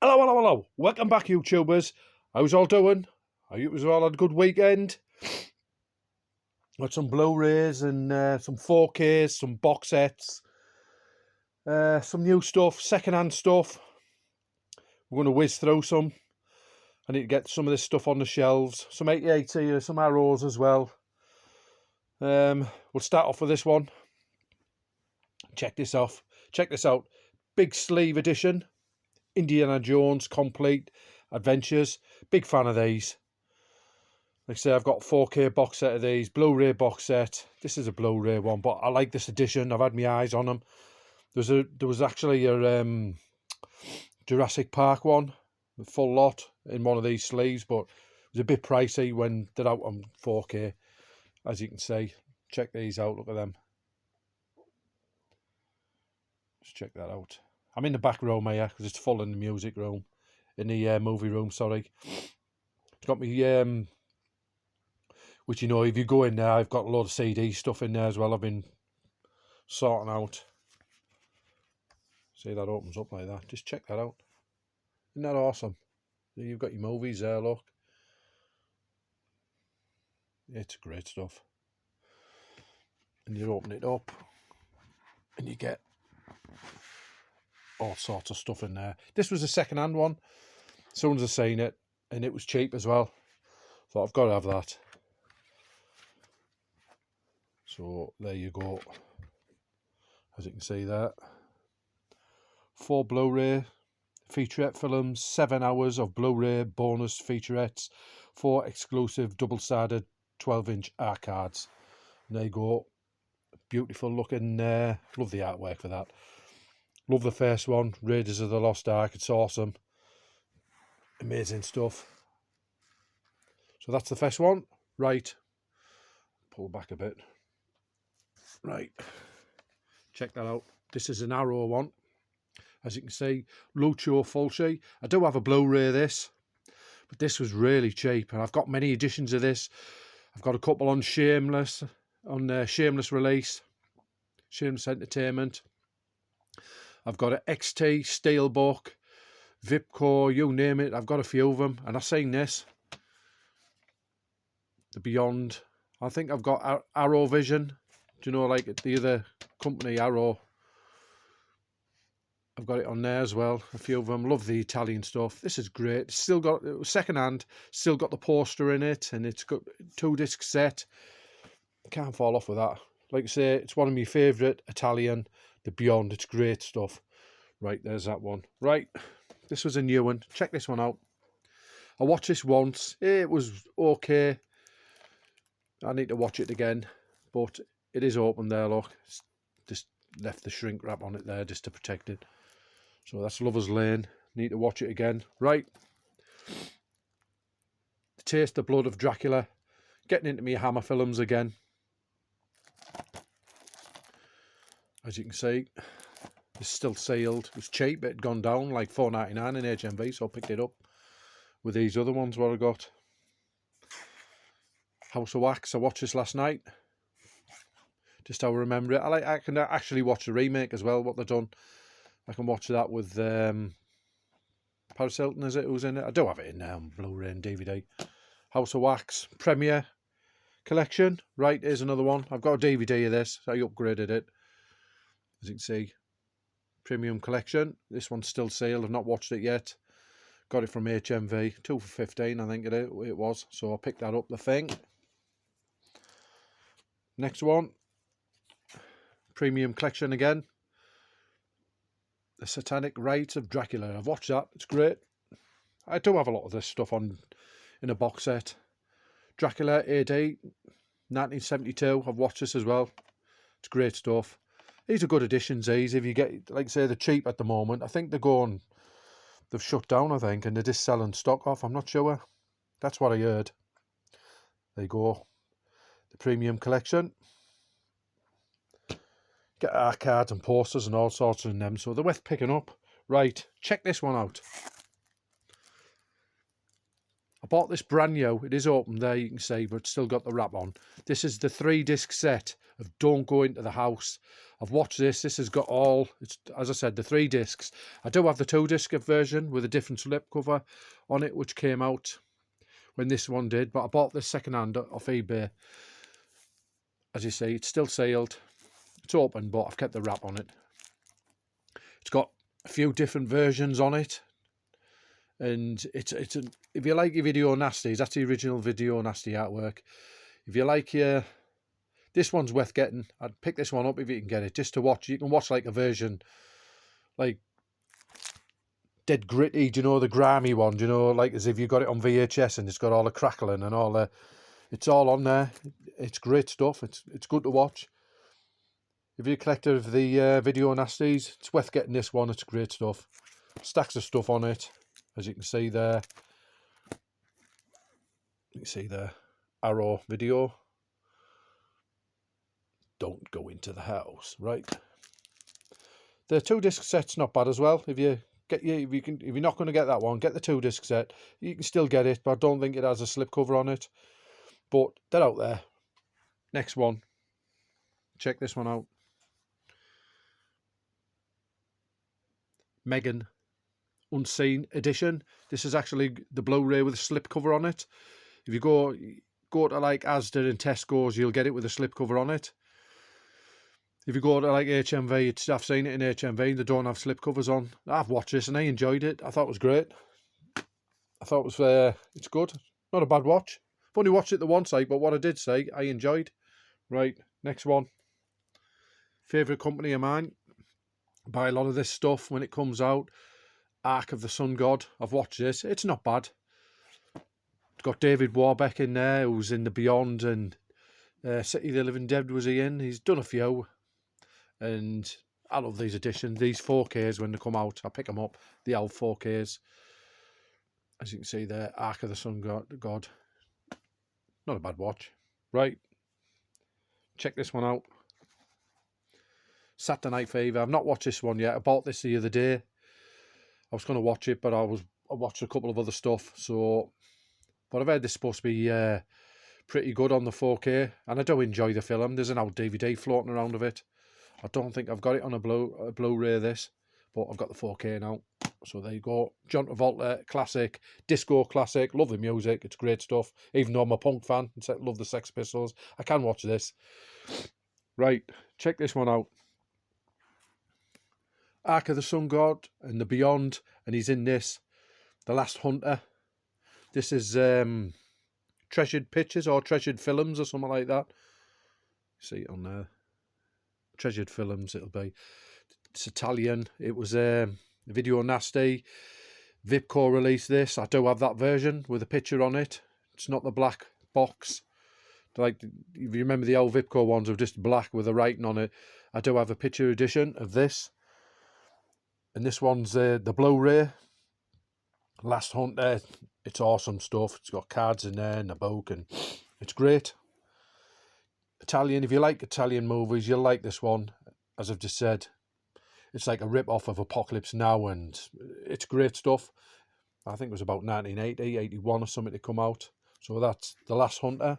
Hello, hello, hello. Welcome back, YouTubers. How's all doing? I hope you was all had a good weekend. Got some Blu-rays and some 4Ks, some box sets, some new stuff, second-hand stuff. We're going to whiz through some. I need to get some of this stuff on the shelves. Some 88 here, some arrows as well. We'll start off with this one. Check this off. Check this out. Big sleeve edition. Indiana Jones Complete Adventures. Big fan of these. Like I say, I've got a 4K box set of these. Blu-ray box set. This is a Blu-ray one, but I like this edition. I've had my eyes on them. There was actually a Jurassic Park one, the full lot in one of these sleeves, but it was a bit pricey when they're out on 4K. As you can see, check these out. Look at them. Just check that out. I'm in the back room here because it's full in the music room, in the movie room, sorry. It's got me, which, you know, if you go in there, I've got a lot of CD stuff in there as well. I've been sorting out. See, that opens up like that. Just check that out. Isn't that awesome? You've got your movies there, look. It's great stuff. And you open it up and you get all sorts of stuff in there. This was a second-hand one. As soon as I seen it, and it was cheap as well. Thought I've got to have that. So there you go. As you can see there. 4 Blu-ray featurette films, 7 hours of Blu-ray bonus featurettes, 4 exclusive double-sided 12-inch art cards. And there you go. Beautiful looking, love the artwork for that. Love the first one, Raiders of the Lost Ark. It's awesome. Amazing stuff. So that's the first one. Right. Pull back a bit. Right. Check that out. This is an Arrow one. As you can see, Lucio Fulci. I do have a Blu-ray of this, but this was really cheap. And I've got many editions of this. I've got a couple on Shameless release. Shameless Entertainment. I've got an XT Steelbook, Vipco, you name it. I've got a few of them. And I've seen this. The Beyond. I think I've got Arrow Vision. Do you know, like the other company, Arrow? I've got it on there as well. A few of them. Love the Italian stuff. This is great. It's still got, it was second hand. Still got the poster in it. And it's got 2-disc set. Can't fall off with that. Like I say, it's one of my favourite Italian. The Beyond, it's great stuff. Right, there's that one. Right, this was a new one. Check this one out. I watched this once. It was okay. I need to watch it again. But it is open there, look. It's just left the shrink wrap on it there just to protect it. So that's Lover's Lane. Need to watch it again. Right. The Taste the Blood of Dracula. Getting into me Hammer films again. As you can see, it's still sealed. It was cheap. It had gone down like $4.99 in HMV, so I picked it up with these other ones what I got. House of Wax. I watched this last night. Just how I remember it. I can actually watch the remake as well, what they've done. I can watch that with Paris Hilton, is it? Who's in it? I do have it in there on Blu-ray and DVD. House of Wax. Premiere Collection. Right, here's another one. I've got a DVD of this. So I upgraded it. As you can see, Premium Collection. This one's still sealed. I've not watched it yet. Got it from HMV. 2 for $15, I think it was. So I picked that up, the thing. Next one. Premium Collection again. The Satanic Rites of Dracula. I've watched that. It's great. I do have a lot of this stuff in a box set. Dracula AD 1972. I've watched this as well. It's great stuff. These are good editions, these. If you get, like I say, they're cheap at the moment. I think they've shut down, I think, and they're just selling stock off. I'm not sure. That's what I heard. There you go. The Premium Collection. Get art cards and posters and all sorts in them, so they're worth picking up. Right, check this one out. I bought this brand new. It is open there, you can see, but it's still got the wrap on. This is the 3-disc set of Don't Go Into the House. I've watched this. This has got all, it's, as I said, the 3 discs. I do have the 2-disc version with a different slipcover on it, which came out when this one did. But I bought this second hand off eBay. As you see, it's still sealed. It's open, but I've kept the wrap on it. It's got a few different versions on it. And if you like your Video Nasties, that's the original Video Nasty artwork. If you like your... This one's worth getting. I'd pick this one up if you can get it, just to watch. You can watch like a version, like dead gritty, do you know, the grimy one, do you know, like as if you got it on VHS and it's got all the crackling and all the... It's all on there. It's great stuff. It's good to watch. If you're a collector of the Video Nasties, it's worth getting this one. It's great stuff. Stacks of stuff on it, as you can see there. You can see the Arrow video. Don't go into the house, right? The 2-disc set's not bad as well. If you're not going to get that one, get the 2-disc set. You can still get it, but I don't think it has a slipcover on it. But they're out there. Next one. Check this one out. Megan Unseen Edition. This is actually the Blu-ray with a slipcover on it. If you go to like Asda and Tesco's, you'll get it with a slipcover on it. If you go to like HMV, I've seen it in HMV, they don't have slipcovers on. I've watched this and I enjoyed it. I thought it was great. I thought it was, it's good. Not a bad watch. I've only watched it the one side, but what I did say, I enjoyed. Right, next one. Favourite company of mine. Buy a lot of this stuff when it comes out. Ark of the Sun God. I've watched this. It's not bad. It's got David Warbeck in there, who's in the Beyond, and City of the Living Dead was he in. He's done a few. And I love these editions. These 4Ks, when they come out, I pick them up. The old 4Ks. As you can see there, Ark of the Sun God. Not a bad watch. Right. Check this one out. Saturday Night Fever. I've not watched this one yet. I bought this the other day. I was going to watch it, but I watched a couple of other stuff. But I've heard this is supposed to be pretty good on the 4K, and I do enjoy the film. There's an old DVD floating around of it. I don't think I've got it on a Blu-ray this, but I've got the 4K now. So there you go. John Travolta, classic, disco classic. Love the music. It's great stuff. Even though I'm a punk fan, love the Sex Pistols, I can watch this. Right, check this one out. Ark of the Sun God and the Beyond, and he's in this, The Last Hunter. This is Treasured Pictures or Treasured Films or something like that. See it on there. Treasured Films it'll be. It's Italian. It was Video Nasty. Vipco released this. I do have that version with a picture on it. It's not the black box. Like, if you remember the old Vipco ones were just black with the writing on it. I do have a picture edition of this. And this one's the Blu-ray. Last Hunter. It's awesome stuff. It's got cards in there and a book, and it's great. Italian. If you like Italian movies, you'll like this one. As I've just said, it's like a rip-off of Apocalypse Now, and it's great stuff. I think it was about 1980, 81 or something to come out. So that's The Last Hunter.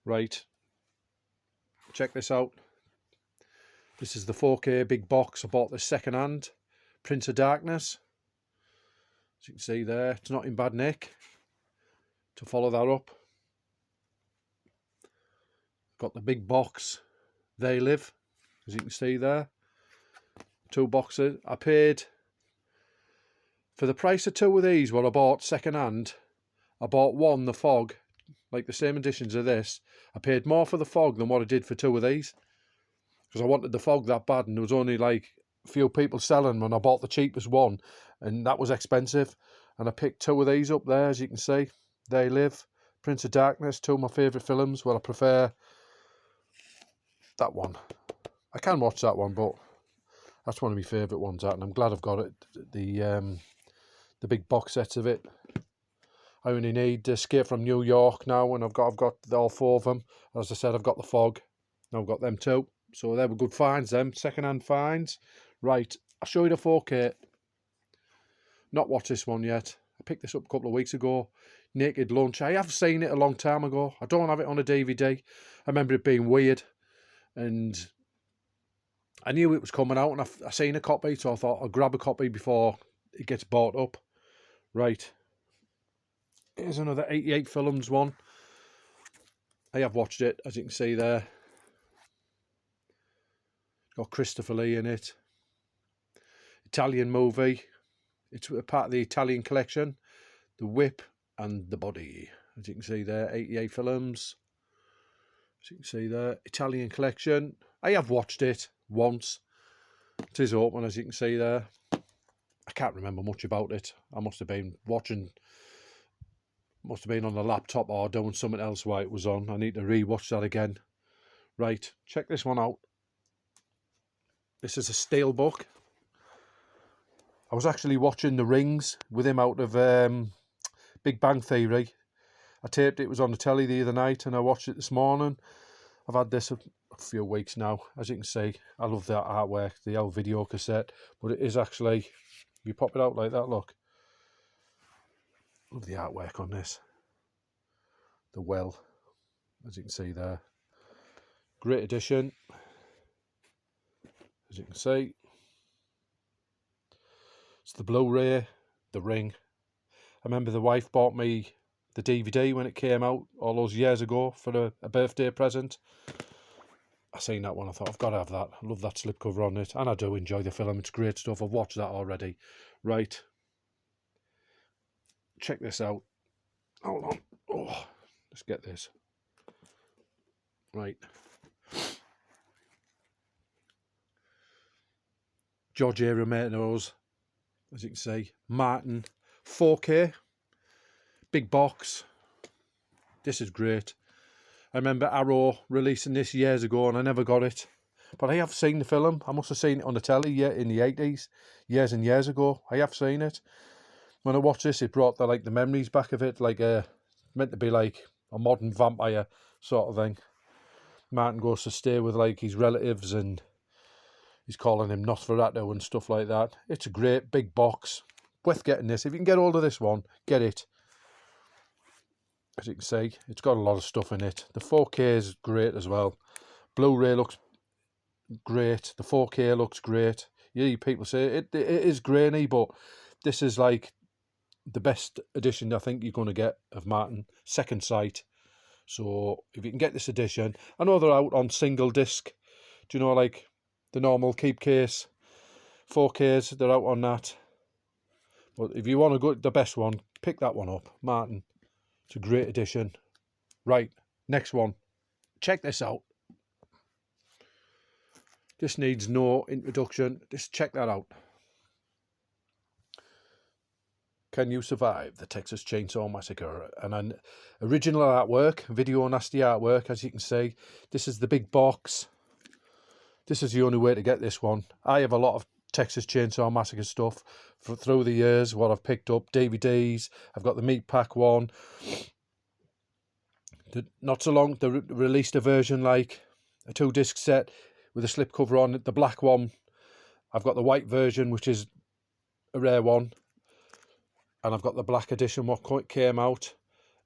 Right. Check this out. This is the 4K big box. I bought this second hand. Prince of Darkness. As you can see there, it's not in bad nick. To follow that up, got the big box, They Live, as you can see there. 2 boxes. I paid, for the price of 2 of these, what I bought second hand, I bought one, The Fog, like the same editions of this. I paid more for The Fog than what I did for 2 of these. Because I wanted The Fog that bad, and there was only like a few people selling when I bought the cheapest one, and that was expensive. And I picked 2 of these up there, as you can see. They Live, Prince of Darkness, 2 of my favourite films. Well, I prefer that one. I can watch that one, but that's one of my favourite ones, that, and I'm glad I've got it. The big box sets of it. I only need Escape from New York now, and I've got all 4 of them. As I said, I've got The Fog. Now I've got them 2. So they were good finds, them second-hand finds. Right, I'll show you the 4K. Not watched this one yet. I picked this up a couple of weeks ago. Naked Lunch. I have seen it a long time ago. I don't have it on a DVD. I remember it being weird. And I knew it was coming out, and I seen a copy, so I thought I'll grab a copy before it gets bought up. Right, here's another 88 Films one. I have watched it, as you can see there. Got Christopher Lee in it. Italian movie. It's a part of the Italian collection. The Whip and the Body. As you can see there, 88 Films. As you can see there, Italian collection. I have watched it once. It is open, as you can see there. I can't remember much about it. I must have been watching, must have been on the laptop or doing something else while it was on. I need to re-watch that again. Right, check this one out. This is a steelbook. I was actually watching The Rings with him out of Big Bang Theory. I taped it, was on the telly the other night, and I watched it this morning. I've had this a few weeks now. As you can see, I love that artwork, the old video cassette, but it is actually, you pop it out like that, look. Love the artwork on this. The well, as you can see there. Great edition. As you can see. It's the Blu-ray, The Ring. I remember the wife bought me the DVD when it came out all those years ago for a birthday present. I seen that one, I thought, I've got to have that. I love that slipcover on it, and I do enjoy the film. It's great stuff. I've watched that already. Right. Check this out. Hold on. Oh, let's get this. Right. George A. Romero's, as you can see, Martin, 4K, big box. This is great. I remember Arrow releasing this years ago, and I never got it. But I have seen the film. I must have seen it on the telly in the 80s, years and years ago. I have seen it. When I watched this, it brought the memories back of it, meant to be like a modern vampire sort of thing. Martin goes to stay with like his relatives, and he's calling him Nosferatu and stuff like that. It's a great big box. Worth getting this. If you can get hold of this one, get it. As you can see, it's got a lot of stuff in it. The 4K is great as well. Blu-ray looks great. The 4K looks great. Yeah, people say it is grainy, but this is like the best edition I think you're going to get of Martin. Second sight. So if you can get this edition, I know they're out on single disc. Do you know, like the normal keep case 4Ks, they're out on that. But if you want to go the best one, pick that one up, Martin. It's a great edition. Right, next one. Check this out. This needs no introduction. Just check that out. Can You Survive the Texas Chainsaw Massacre? And an original artwork, video nasty artwork, as you can see. This is the big box. This is the only way to get this one. I have a lot of Texas Chainsaw Massacre stuff through the years, what I've picked up, DVDs. I've got the meat pack one. Not so long, they released a version like a 2-disc set with a slipcover on it. The black one. I've got the white version, which is a rare one. And I've got the black edition, what came out.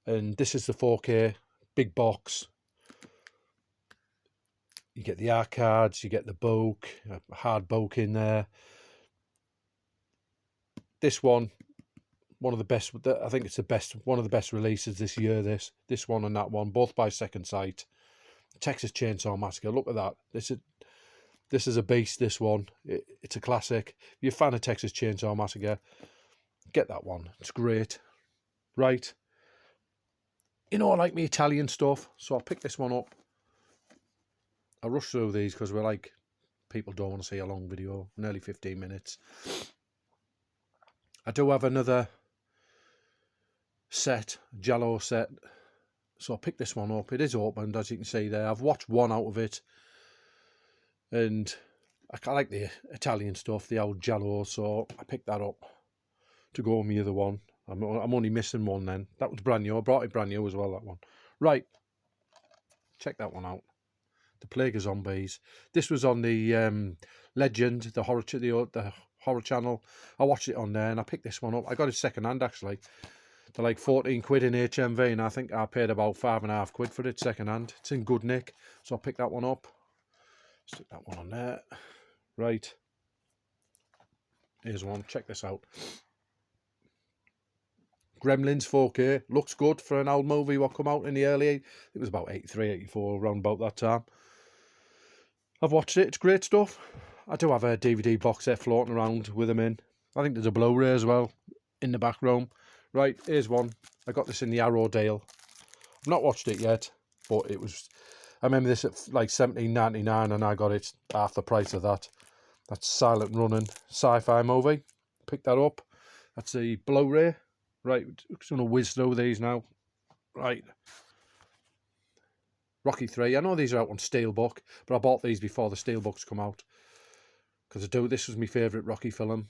And this is the 4K, big box. You get the art cards, you get the book, a hard book in there. This one of the best, I think it's the best, one of the best releases this year, this one and that one, both by Second Sight. Texas Chainsaw Massacre, look at that. This is a beast, this one. It's a classic. If you're a fan of Texas Chainsaw Massacre, get that one. It's great. Right. You know, I like me Italian stuff, so I'll pick this one up. I'll rush through these because we're like, people don't want to see a long video, nearly 15 minutes. I do have another set, Giallo set, so I'll pick this one up. It is opened, as you can see there. I've watched one out of it, and I like the Italian stuff, the old Giallo, so I picked that up to go on the other one. I'm only missing one then. That was brand new. I brought it brand new as well, that one. Right, check that one out. The Plague of Zombies. This was on the Legend, the horror channel. I watched it on there, and I picked this one up. I got it second hand actually. They're like 14 quid in HMV, and I think I paid about £5.50 for it second hand. It's in good nick, so I'll pick that one up. Stick that one on there. Right. Here's one. Check this out. Gremlins 4K. Looks good for an old movie what come out in the early... It was about 83, 84, around about that time. I've watched it. It's great stuff. I do have a DVD box set floating around with them in. I think there's a Blu-ray as well in the back room. Right, here's one. I got this in the Arrowdale. I've not watched it yet, but it was... I remember this at like $17.99 and I got it half the price of that. That's silent running sci-fi movie. Picked that up. That's the Blu-ray. Right, I'm just going to whiz through these now. Right. Rocky 3. I know these are out on Steelbook, but I bought these before the Steelbooks come out. Because this was my favourite Rocky film.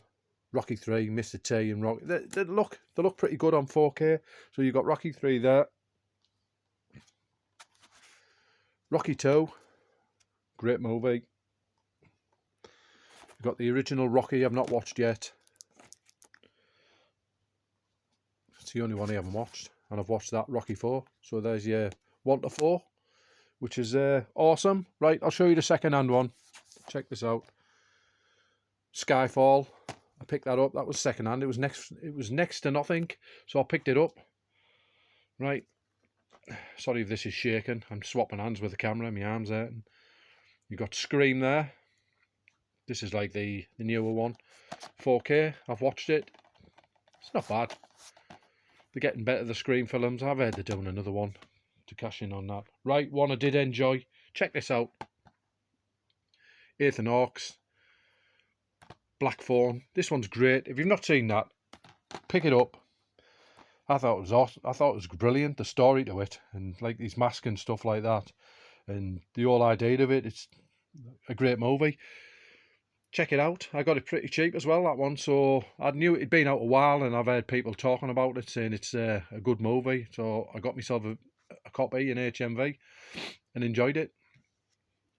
Rocky 3, Mr. T and Rocky. They look pretty good on 4K. So you've got Rocky 3 there. Rocky 2. Great movie. You've got the original Rocky I've not watched yet. It's the only one I haven't watched. And I've watched that, Rocky 4. So there's your 1 to 4. Which is awesome. Right, I'll show you the second-hand one. Check this out. Skyfall. I picked that up. That was second-hand. It was next to nothing, so I picked it up. Right. Sorry if this is shaking. I'm swapping hands with the camera. My arm's out. You've got Scream there. This is like the newer one. 4K. I've watched it. It's not bad. They're getting better, the Scream films. I've heard they're doing another one to cash in on that. Right, one I did enjoy. Check this out. Ethan Hawke's Blackthorn. This one's great. If you've not seen that, pick it up. I thought it was awesome. I thought it was brilliant, the story to it, and like these masks and stuff like that, and the whole idea of it. It's a great movie. Check it out. I got it pretty cheap as well, that one. So I knew it'd been out a while, and I've heard people talking about it, saying it's a good movie. So I got myself a copy in HMV and enjoyed it.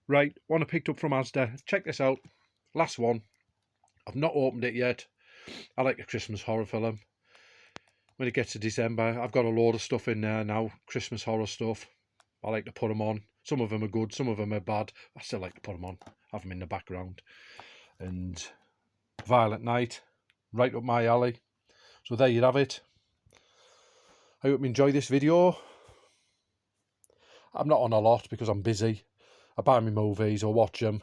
Right, one I picked up from Asda. Check this out. Last one. I've not opened it yet. I like a Christmas horror film. When it gets to December, I've got a load of stuff in there now. Christmas horror stuff. I like to put them on. Some of them are good, some of them are bad. I still like to put them on. Have them in the background. And Violent Night. Right up my alley. So there you have it. I hope you enjoy this video. I'm not on a lot because I'm busy. I buy my movies or watch them.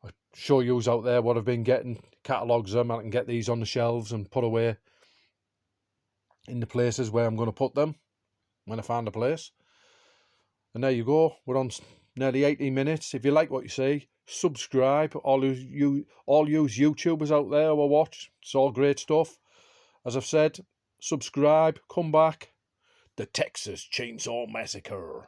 I show yous out there what I've been getting, catalogues them, and I can get these on the shelves and put away in the places where I'm going to put them when I find a place. And there you go. We're on nearly 18 minutes. If you like what you see, subscribe. All you YouTubers out there will watch. It's all great stuff. As I've said, subscribe, come back. The Texas Chainsaw Massacre.